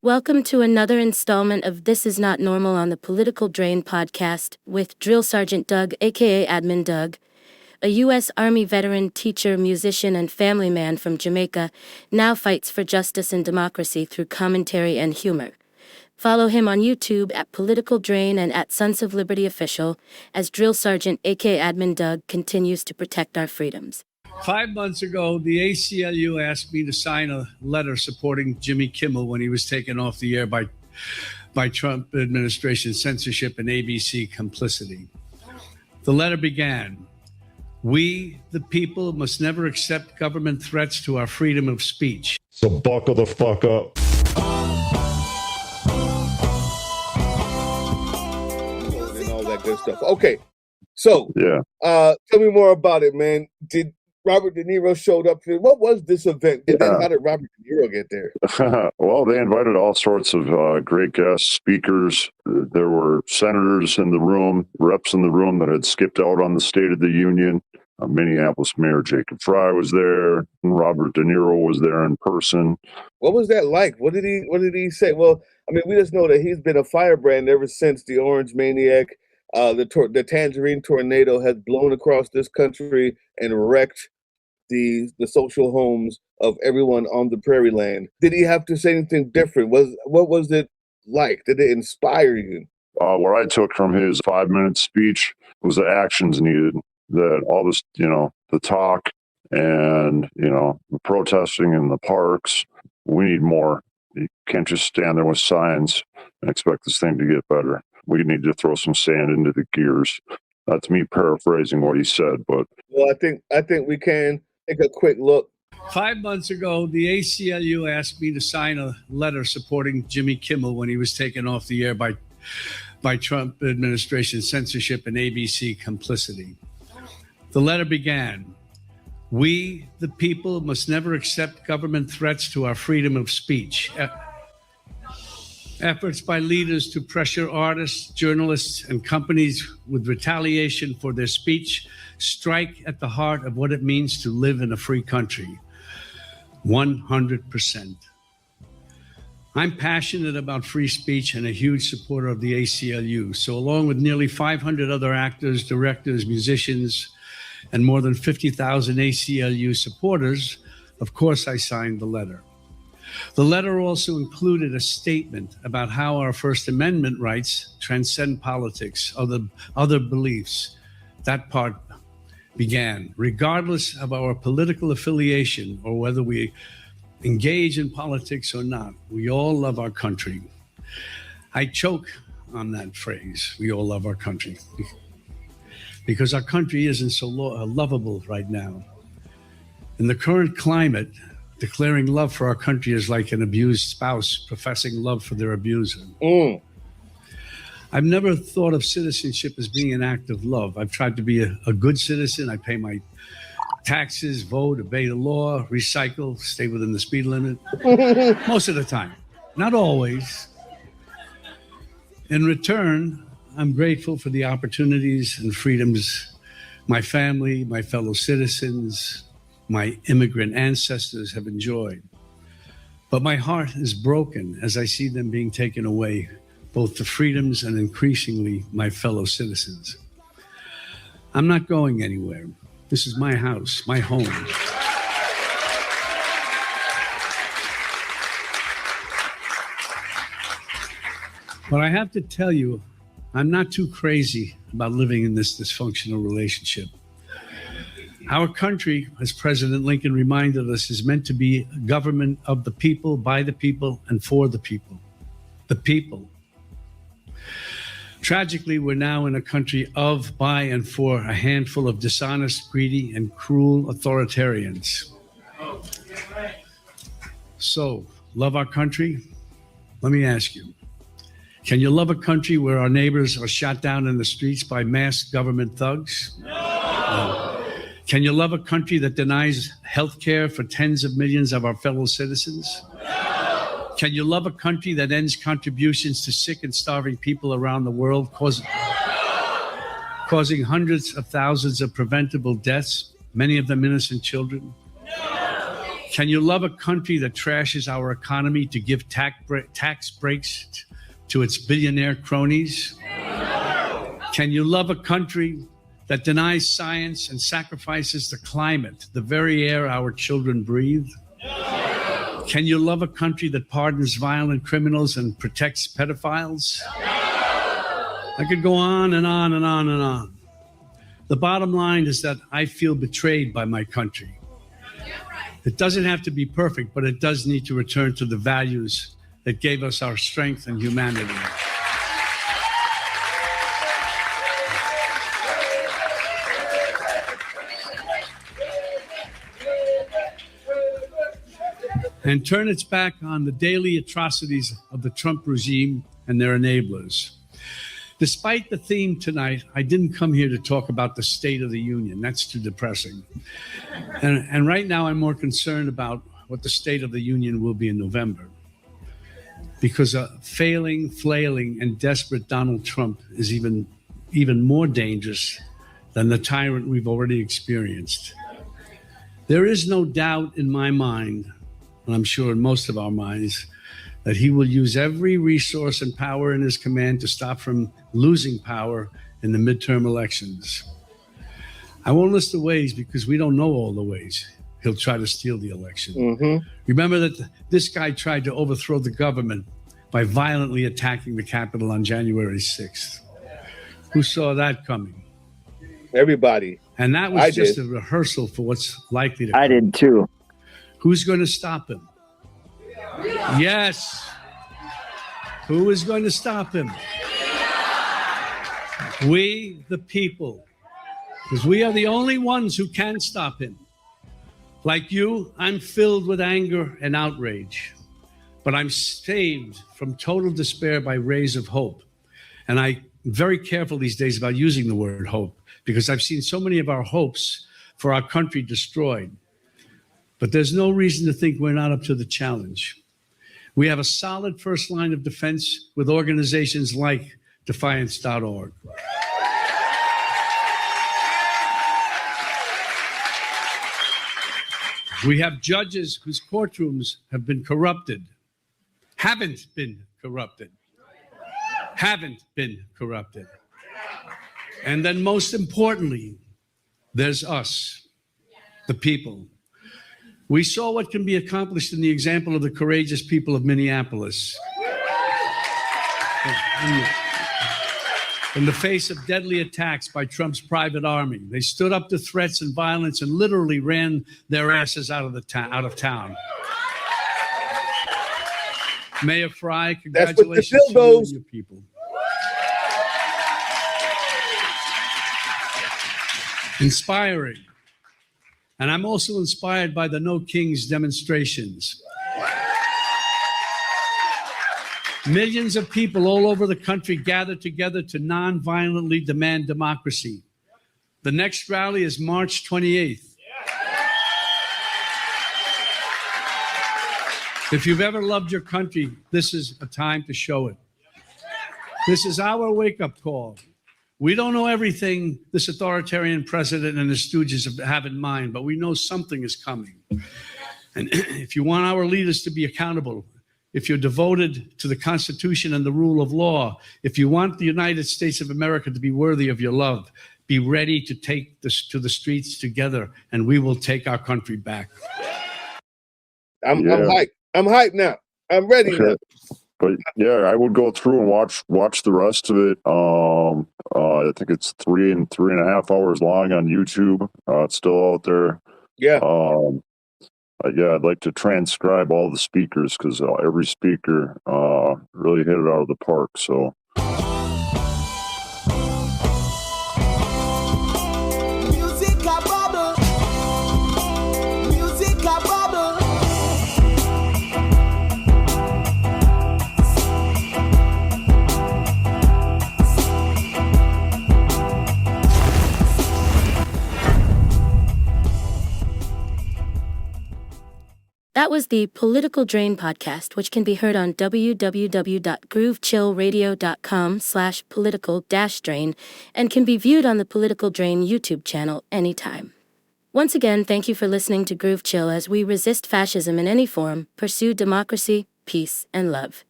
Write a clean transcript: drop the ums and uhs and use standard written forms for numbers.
Welcome to another installment of This Is Not Normal on the Political Drain podcast with Drill Sergeant Doug, aka Admin Doug, a U.S. Army veteran, teacher, musician, and family man from Jamaica, now fights for justice and democracy through commentary and humor. Follow him on YouTube at Political Drain and at Sons of Liberty Official as Drill Sergeant, aka Admin Doug, continues to protect our freedoms. 5 months ago, the ACLU asked me to sign a letter supporting Jimmy Kimmel when he was taken off the air by Trump administration censorship and ABC complicity. The letter began, "We, the people, must never accept government threats to our freedom of speech." So buckle the fuck up. And all that good stuff. Okay, so Yeah. tell me more about it, man. Did Robert De Niro showed up here? What was this event? And then how did Robert De Niro get there? Well, they invited all sorts of great guest speakers. There were senators in the room, reps in the room that had skipped out on the State of the Union. Minneapolis Mayor Jacob Frey was there. Robert De Niro was there in person. What was that like? What did he say? Well, I mean, we just know that he's been a firebrand ever since the Orange Maniac. The Tangerine Tornado has blown across this country and wrecked the social homes of everyone on the prairie land. Did he have to say anything different? What was it like? Did it inspire you? What I took from his 5-minute speech was the actions needed. That all this, the talk and, the protesting in the parks, we need more. You can't just stand there with signs and expect this thing to get better. We need to throw some sand into the gears. That's me paraphrasing what he said, but well, I think we can take a quick look. 5 months ago, the ACLU asked me to sign a letter supporting Jimmy Kimmel when he was taken off the air by Trump administration censorship and ABC complicity. The letter began, "We, the people, must never accept government threats to our freedom of speech. Efforts by leaders to pressure artists, journalists, and companies with retaliation for their speech strike at the heart of what it means to live in a free country. 100%. I'm passionate about free speech and a huge supporter of the ACLU. So along with nearly 500 other actors, directors, musicians, and more than 50,000 ACLU supporters, of course I signed the letter. The letter also included a statement about how our First Amendment rights transcend politics, other beliefs. That part began, regardless of our political affiliation or whether we engage in politics or not, we all love our country. I choke on that phrase, we all love our country, because our country isn't so lovable right now. In the current climate, declaring love for our country is like an abused spouse professing love for their abuser. I've never thought of citizenship as being an act of love. I've tried to be a good citizen. I pay my taxes, vote, obey the law, recycle, stay within the speed limit. Most of the time, not always. In return, I'm grateful for the opportunities and freedoms my family, my fellow citizens, my immigrant ancestors have enjoyed. But my heart is broken as I see them being taken away, both the freedoms and increasingly my fellow citizens. I'm not going anywhere. This is my house, my home. But I have to tell you, I'm not too crazy about living in this dysfunctional relationship. Our country, as President Lincoln reminded us, is meant to be a government of the people, by the people, and for the people. The people. Tragically, we're now in a country of, by, and for a handful of dishonest, greedy, and cruel authoritarians. So, love our country? Let me ask you. Can you love a country where our neighbors are shot down in the streets by masked government thugs? No. Can you love a country that denies health care for tens of millions of our fellow citizens? No. Can you love a country that ends contributions to sick and starving people around the world, causing hundreds of thousands of preventable deaths, many of them innocent children? No. Can you love a country that trashes our economy to give tax breaks to its billionaire cronies? Can you love a country that denies science and sacrifices the climate, the very air our children breathe? Can you love a country that pardons violent criminals and protects pedophiles? I could go on and on and on and on. The bottom line is that I feel betrayed by my country. It doesn't have to be perfect, but it does need to return to the values that gave us our strength and humanity. And turn its back on the daily atrocities of the Trump regime and their enablers. Despite the theme tonight, I didn't come here to talk about the State of the Union. That's too depressing. And right now, I'm more concerned about what the State of the Union will be in November. Because a failing, flailing, and desperate Donald Trump is even more dangerous than the tyrant we've already experienced. There is no doubt in my mind, and I'm sure in most of our minds, that he will use every resource and power in his command to stop from losing power in the midterm elections. I won't list the ways because we don't know all the ways he'll try to steal the election. Mm-hmm. Remember that this guy tried to overthrow the government by violently attacking the Capitol on January 6th. Who saw that coming? Everybody. And that was just a rehearsal for what's likely to come. I did too. Who's going to stop him? Yes. Who is going to stop him? We, the people. Because we are the only ones who can stop him. Like you, I'm filled with anger and outrage. But I'm saved from total despair by rays of hope. And I'm very careful these days about using the word hope because I've seen so many of our hopes for our country destroyed. But there's no reason to think we're not up to the challenge. We have a solid first line of defense with organizations like Defiance.org. We have judges whose courtrooms have been corrupted, haven't been corrupted. And then most importantly, there's us, the people. We saw what can be accomplished in the example of the courageous people of Minneapolis. In the face of deadly attacks by Trump's private army, they stood up to threats and violence and literally ran their asses out of town. Mayor Fry, congratulations to you and your people. Inspiring. And I'm also inspired by the No Kings demonstrations. Millions of people all over the country gathered together to non-violently demand democracy. The next rally is March 28th. If you've ever loved your country, this is a time to show it. This is our wake-up call. We don't know everything this authoritarian president and his stooges have in mind, but we know something is coming. And if you want our leaders to be accountable, if you're devoted to the Constitution and the rule of law, if you want the United States of America to be worthy of your love, be ready to take this to the streets together, and we will take our country back. I'm hyped. I'm hyped now. I'm ready now. But yeah, I would go through and watch the rest of it. I think it's 3.5 hours long on YouTube. It's still out there. Yeah. Yeah, I'd like to transcribe all the speakers because every speaker really hit it out of the park. So. That was the Political Drain podcast, which can be heard on www.groovechillradio.com/political-drain and can be viewed on the Political Drain YouTube channel anytime. Once again, thank you for listening to Groove Chill as we resist fascism in any form, pursue democracy, peace, and love.